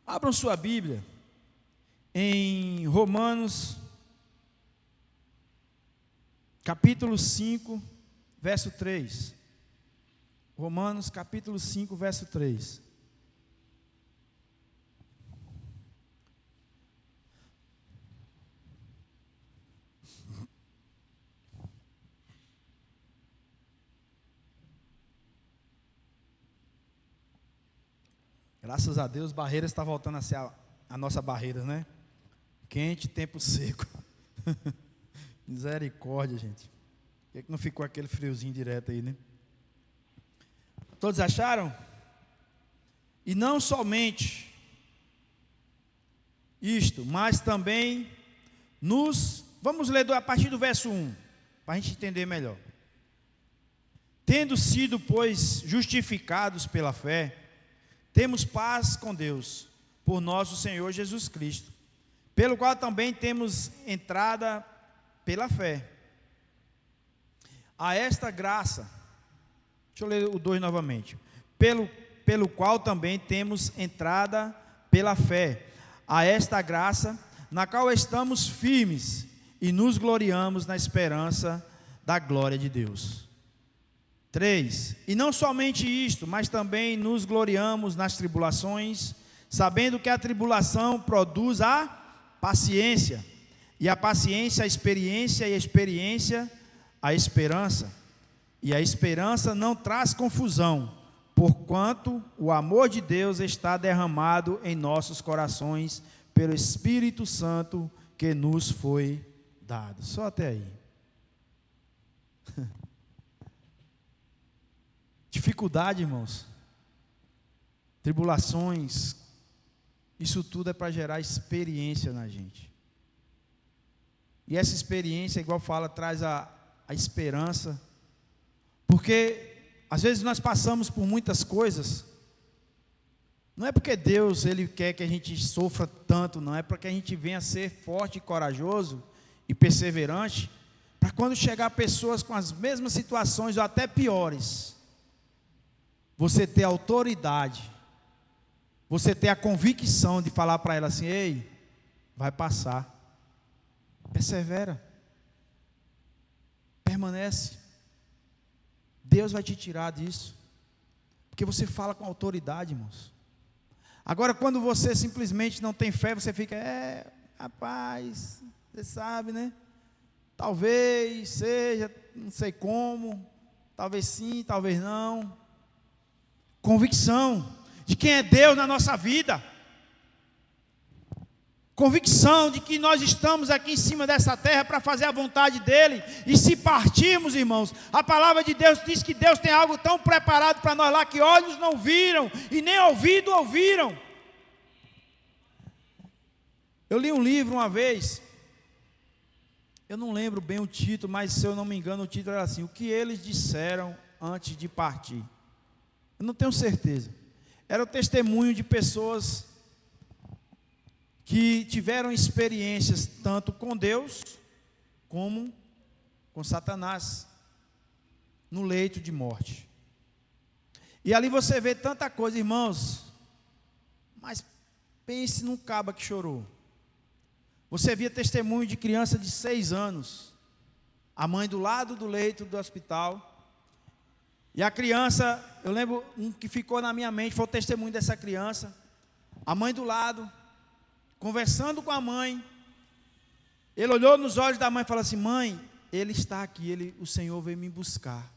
Abram sua Bíblia em Romanos, capítulo 5, verso 3. Romanos, capítulo 5, verso 3. Graças a Deus, Barreiras está voltando a ser a nossa Barreiras, né? Quente, tempo seco. Misericórdia, gente. Por que não ficou aquele friozinho direto aí, né? Todos acharam? E não somente isto, mas também vamos ler a partir do verso 1, para a gente entender melhor. Tendo sido, pois, justificados pela fé, temos paz com Deus, por nosso Senhor Jesus Cristo, pelo qual também temos entrada pela fé. A esta graça, deixa eu ler o 2 novamente. Pelo qual também temos entrada pela fé. A esta graça, na qual estamos firmes e nos gloriamos na esperança da glória de Deus. 3. E não somente isto, mas também nos gloriamos nas tribulações, sabendo que a tribulação produz a paciência, e a paciência a experiência, e a experiência a esperança. E a esperança não traz confusão, porquanto o amor de Deus está derramado em nossos corações pelo Espírito Santo que nos foi dado. Só até aí. Dificuldade, irmãos, tribulações, isso tudo é para gerar experiência na gente. E essa experiência, igual fala, traz a esperança, porque às vezes nós passamos por muitas coisas, não é porque Deus Ele quer que a gente sofra tanto, não, é para que a gente venha a ser forte e corajoso e perseverante, para quando chegar pessoas com as mesmas situações ou até piores, você ter autoridade, você ter a convicção de falar para ela assim: ei, vai passar, persevera, permanece, Deus vai te tirar disso, porque você fala com autoridade, irmãos. Agora, quando você simplesmente não tem fé, você fica: rapaz, você sabe, né? Talvez seja, não sei como, talvez sim, talvez não. Convicção de quem é Deus na nossa vida. Convicção de que nós estamos aqui em cima dessa terra para fazer a vontade dEle. E se partirmos, irmãos, a palavra de Deus diz que Deus tem algo tão preparado para nós lá que olhos não viram e nem ouvido ouviram. Eu li um livro uma vez, eu não lembro bem o título, mas se eu não me engano o título era assim: o que eles disseram antes de partir. Eu não tenho certeza. Era o testemunho de pessoas que tiveram experiências tanto com Deus como com Satanás, no leito de morte. E ali você vê tanta coisa, irmãos, mas pense num caba que chorou. Você via testemunho de criança de 6 anos, a mãe do lado do leito do hospital, e a criança, eu lembro, um que ficou na minha mente, foi o testemunho dessa criança, a mãe do lado, conversando com a mãe, ele olhou nos olhos da mãe e falou assim: mãe, ele está aqui, o Senhor veio me buscar.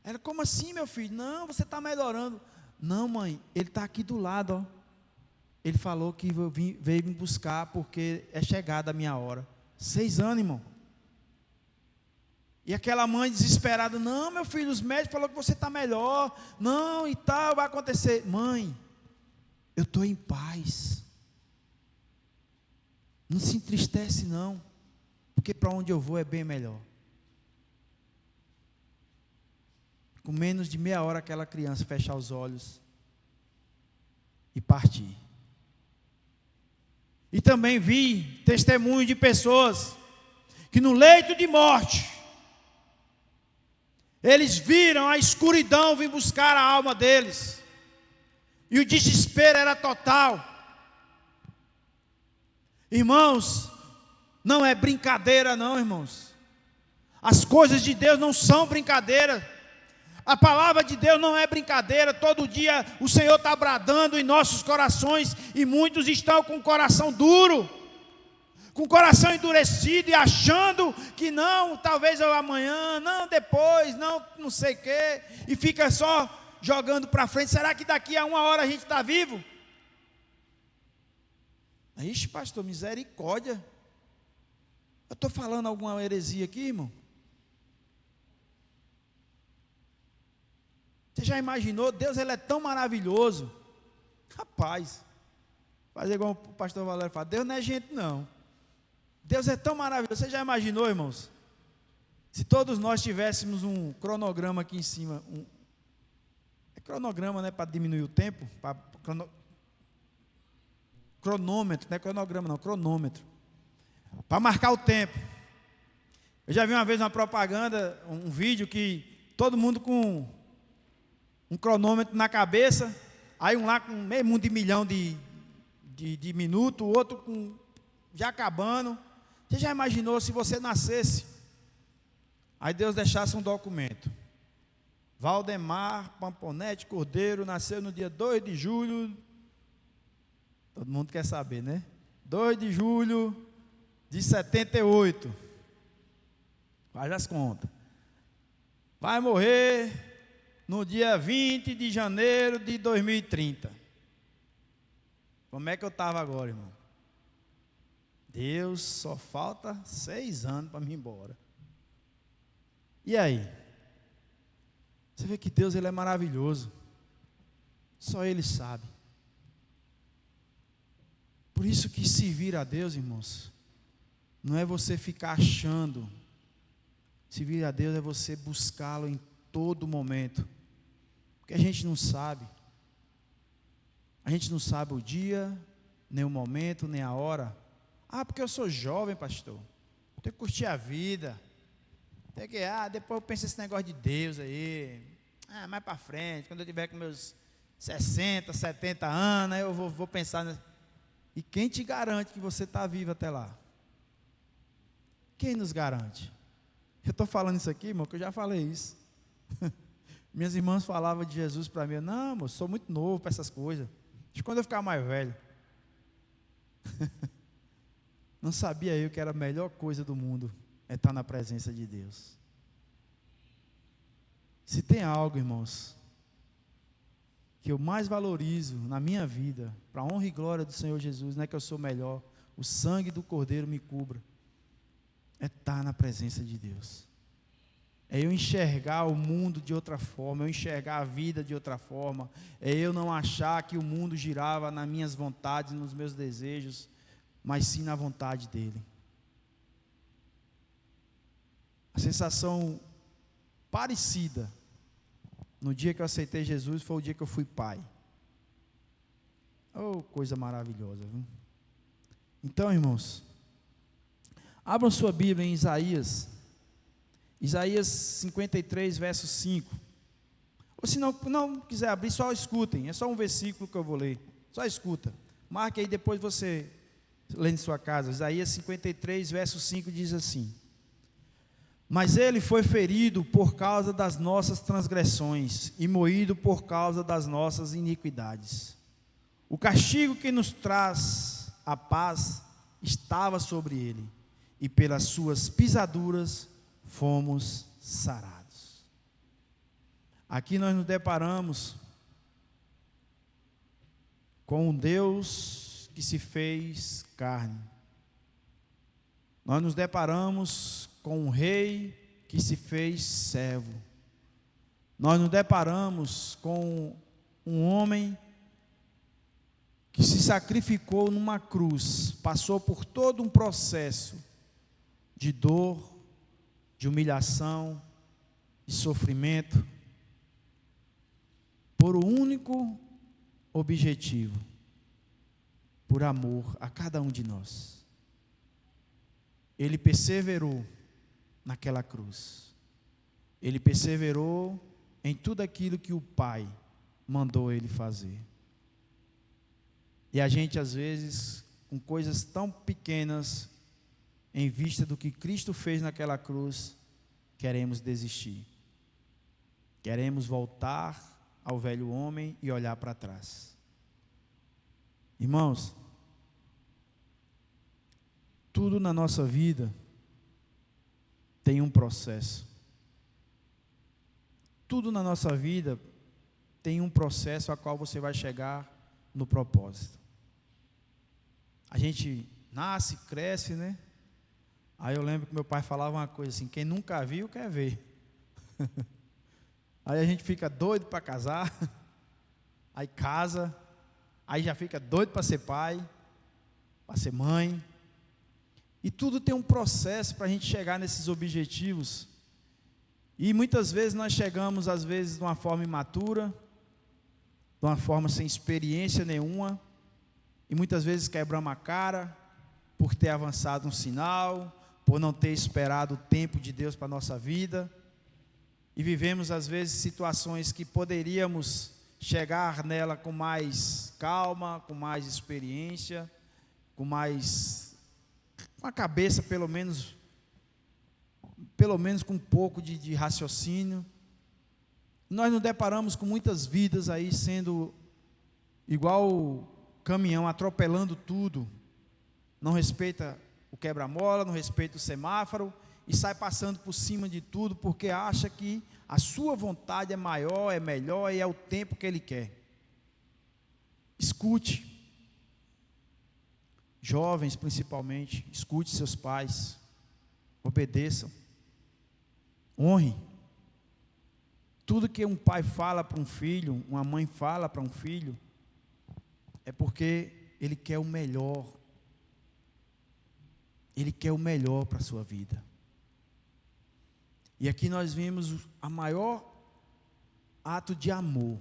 Ela: como assim, meu filho? Não, você está melhorando. Não, mãe, ele está aqui do lado, ó. Ele falou que veio me buscar porque é chegada a minha hora. 6 anos, irmão. E aquela mãe desesperada: não, meu filho, os médicos falaram que você está melhor. Não, e tal, vai acontecer. Mãe, eu estou em paz. Não se entristece não, porque para onde eu vou é bem melhor. Com menos de meia hora aquela criança fechar os olhos e partir. E também vi testemunho de pessoas que no leito de morte, eles viram a escuridão vir buscar a alma deles, e o desespero era total. Irmãos, não é brincadeira não, irmãos. As coisas de Deus não são brincadeira. A palavra de Deus não é brincadeira. Todo dia o Senhor está bradando em nossos corações, e muitos estão com o coração duro, com o coração endurecido, e achando que não, talvez eu amanhã, não, depois, não sei o quê, e fica só jogando para frente. Será que daqui a 1 hora a gente está vivo? Ixi, pastor, misericórdia. Eu estou falando alguma heresia aqui, irmão? Você já imaginou? Deus, ele é tão maravilhoso. Rapaz, fazer igual o pastor Valério fala: Deus não é gente não. Deus é tão maravilhoso. Você já imaginou, irmãos? Se todos nós tivéssemos um cronograma aqui em cima, é cronograma, né, para diminuir o tempo, cronômetro, não é cronograma não, cronômetro, para marcar o tempo. Eu já vi uma vez uma propaganda, um vídeo, que todo mundo com um cronômetro na cabeça, aí um lá com meio mundo de milhão de minutos, o outro com já acabando. Você já imaginou se você nascesse, aí Deus deixasse um documento: Valdemar Pamponete Cordeiro nasceu no dia 2 de julho, todo mundo quer saber, né? 2 de julho de 78, faz as contas, vai morrer no dia 20 de janeiro de 2030. Como é que eu estava agora, irmão? Deus, só falta 6 anos para mim ir embora. E aí? Você vê que Deus, ele é maravilhoso. Só Ele sabe. Por isso que servir a Deus, irmãos, não é você ficar achando. Servir a Deus é você buscá-lo em todo momento. Porque a gente não sabe. A gente não sabe o dia, nem o momento, nem a hora. Ah, porque eu sou jovem, pastor. Tenho que curtir a vida. Tem que, depois eu penso esse negócio de Deus aí. Mais para frente, quando eu tiver com meus 60, 70 anos, aí eu vou pensar. E quem te garante que você está vivo até lá? Quem nos garante? Eu estou falando isso aqui, irmão, que eu já falei isso. Minhas irmãs falavam de Jesus para mim: não, moço, sou muito novo para essas coisas. De quando eu ficar mais velho. Não sabia eu que era a melhor coisa do mundo, é estar na presença de Deus. Se tem algo, irmãos, que eu mais valorizo na minha vida, para a honra e glória do Senhor Jesus, não é que eu sou melhor, o sangue do Cordeiro me cubra, é estar na presença de Deus. É eu enxergar o mundo de outra forma, eu enxergar a vida de outra forma, é eu não achar que o mundo girava nas minhas vontades, nos meus desejos, mas sim na vontade dEle. A sensação parecida no dia que eu aceitei Jesus foi o dia que eu fui pai. Oh, coisa maravilhosa, viu? Então, irmãos, Abram sua Bíblia em Isaías 53, verso 5. Ou se não quiser abrir, só escutem, é só um versículo que eu vou ler, só escuta. Marque aí, depois você lê em sua casa. Isaías 53, verso 5 diz assim: mas ele foi ferido por causa das nossas transgressões e moído por causa das nossas iniquidades. O castigo que nos traz a paz estava sobre ele, e pelas suas pisaduras fomos sarados. Aqui nós nos deparamos com um Deus que se fez carne. Nós nos deparamos com um rei que se fez servo. Nós nos deparamos com um homem que se sacrificou numa cruz, passou por todo um processo de dor, de humilhação, de sofrimento, por um único objetivo: por amor a cada um de nós. Ele perseverou naquela cruz. Ele perseverou em tudo aquilo que o Pai mandou ele fazer. E a gente, às vezes, com coisas tão pequenas, em vista do que Cristo fez naquela cruz, queremos desistir. Queremos voltar ao velho homem e olhar para trás. Irmãos, tudo na nossa vida tem um processo. Tudo na nossa vida tem um processo a qual você vai chegar no propósito. A gente nasce, cresce, né? Aí eu lembro que meu pai falava uma coisa assim: quem nunca viu, quer ver. Aí a gente fica doido para casar, aí casa, aí já fica doido para ser pai, para ser mãe. E tudo tem um processo para a gente chegar nesses objetivos. E muitas vezes nós chegamos, às vezes, de uma forma imatura, de uma forma sem experiência nenhuma, e muitas vezes quebramos a cara por ter avançado um sinal, por não ter esperado o tempo de Deus para a nossa vida, e vivemos às vezes situações que poderíamos chegar nela com mais calma, com mais experiência, com a cabeça pelo menos com um pouco de raciocínio. Nós nos deparamos com muitas vidas aí sendo igual caminhão, atropelando tudo. Não respeita o quebra-mola, não respeita o semáforo e sai passando por cima de tudo porque acha que a sua vontade é maior, é melhor e é o tempo que ele quer. Escute. Jovens principalmente, escute seus pais, obedeçam, honre. Tudo que um pai fala para um filho, uma mãe fala para um filho, é porque ele quer o melhor. Ele quer o melhor para a sua vida. E aqui nós vimos a maior ato de amor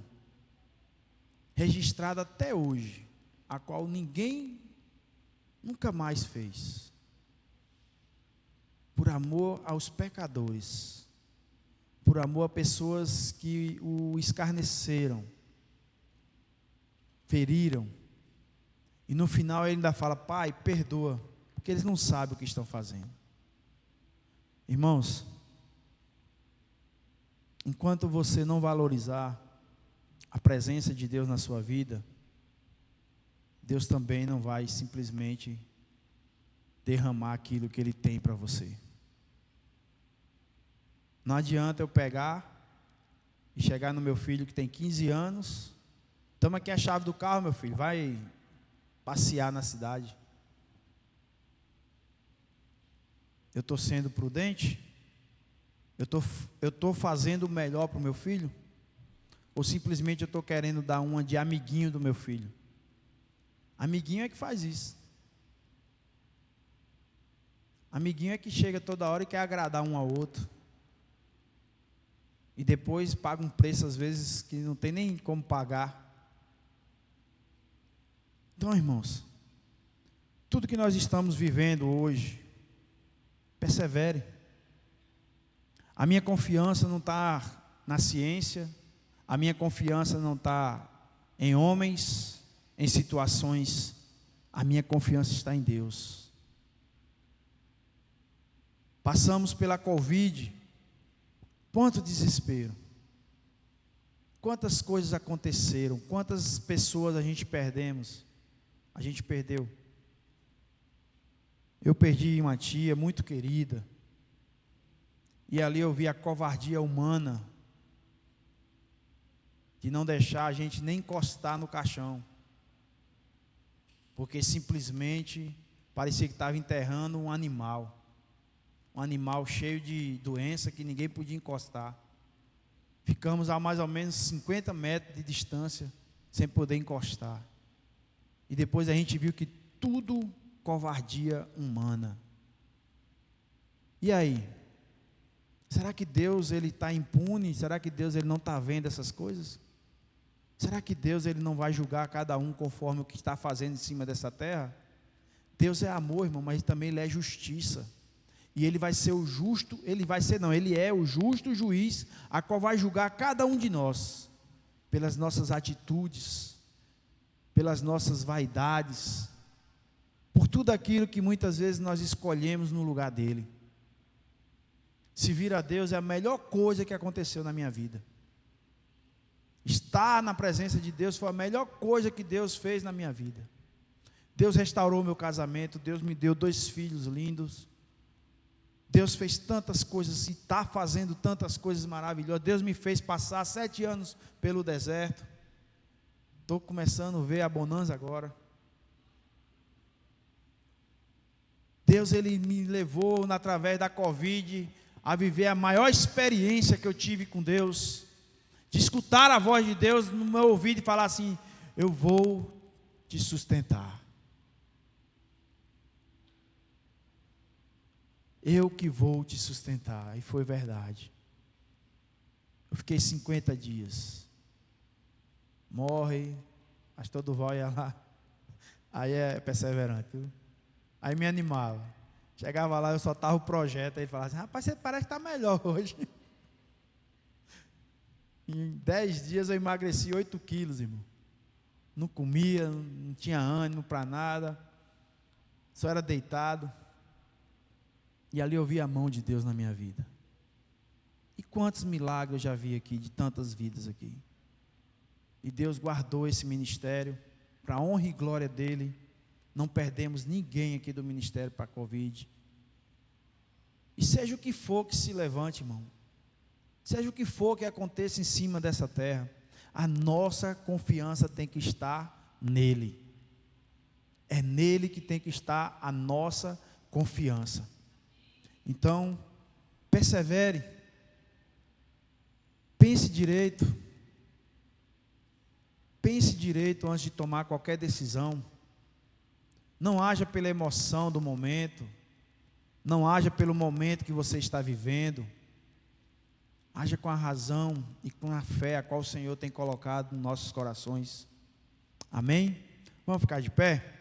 registrado até hoje, a qual ninguém nunca mais fez. Por amor aos pecadores, por amor a pessoas que o escarneceram, feriram, e no final ele ainda fala: Pai, perdoa, porque eles não sabem o que estão fazendo. Irmãos, enquanto você não valorizar a presença de Deus na sua vida, Deus também não vai simplesmente derramar aquilo que Ele tem para você. Não adianta eu pegar e chegar no meu filho que tem 15 anos, toma aqui a chave do carro, meu filho, vai passear na cidade. Eu estou sendo prudente? Eu estou fazendo o melhor para o meu filho? Ou simplesmente eu estou querendo dar uma de amiguinho do meu filho? Amiguinho é que faz isso. Amiguinho é que chega toda hora e quer agradar um ao outro. E depois paga um preço às vezes que não tem nem como pagar. Então, irmãos, tudo que nós estamos vivendo hoje, Persevere. A minha confiança não está na ciência, a minha confiança não está em homens, em situações, a minha confiança está em Deus. Passamos pela Covid, quanto desespero, quantas coisas aconteceram, quantas pessoas a gente perdeu. Eu perdi uma tia muito querida, e ali eu vi a covardia humana, de não deixar a gente nem encostar no caixão, porque simplesmente parecia que estava enterrando um animal cheio de doença que ninguém podia encostar. Ficamos a mais ou menos 50 metros de distância, sem poder encostar. E depois a gente viu que tudo covardia humana. E aí? Será que Deus ele está impune? Será que Deus ele não está vendo essas coisas? Será que Deus ele não vai julgar cada um conforme o que está fazendo em cima dessa terra? Deus é amor, irmão, mas também ele é justiça. E ele vai ser o justo, ele é o justo juiz, a qual vai julgar cada um de nós, pelas nossas atitudes, pelas nossas vaidades, por tudo aquilo que muitas vezes nós escolhemos no lugar dele. Servir a Deus é a melhor coisa que aconteceu na minha vida. Estar na presença de Deus foi a melhor coisa que Deus fez na minha vida. Deus restaurou meu casamento, Deus me deu 2 filhos lindos. Deus fez tantas coisas e está fazendo tantas coisas maravilhosas. Deus me fez passar 7 anos pelo deserto. Estou começando a ver a bonança agora. Deus ele me levou através da Covid a viver a maior experiência que eu tive com Deus, de escutar a voz de Deus no meu ouvido e falar assim: eu vou te sustentar. Eu que vou te sustentar. E foi verdade. Eu fiquei 50 dias. Morre, pastor Duval ia lá. Aí é perseverante, viu? Aí me animava. Chegava lá, eu soltava o projeto. Aí ele falava assim: rapaz, você parece que está melhor hoje. Em 10 dias eu emagreci 8 quilos, irmão. Não comia, não tinha ânimo para nada. Só era deitado. E ali eu vi a mão de Deus na minha vida. E quantos milagres eu já vi aqui, de tantas vidas aqui. E Deus guardou esse ministério, para a honra e glória dEle. Não perdemos ninguém aqui do ministério para a Covid. E seja o que for que se levante, irmão. Seja o que for que aconteça em cima dessa terra, a nossa confiança tem que estar nele. É nele que tem que estar a nossa confiança. Então, persevere, pense direito antes de tomar qualquer decisão. Não haja pela emoção do momento, não haja pelo momento que você está vivendo, haja com a razão e com a fé a qual o Senhor tem colocado nos nossos corações. Amém? Vamos ficar de pé?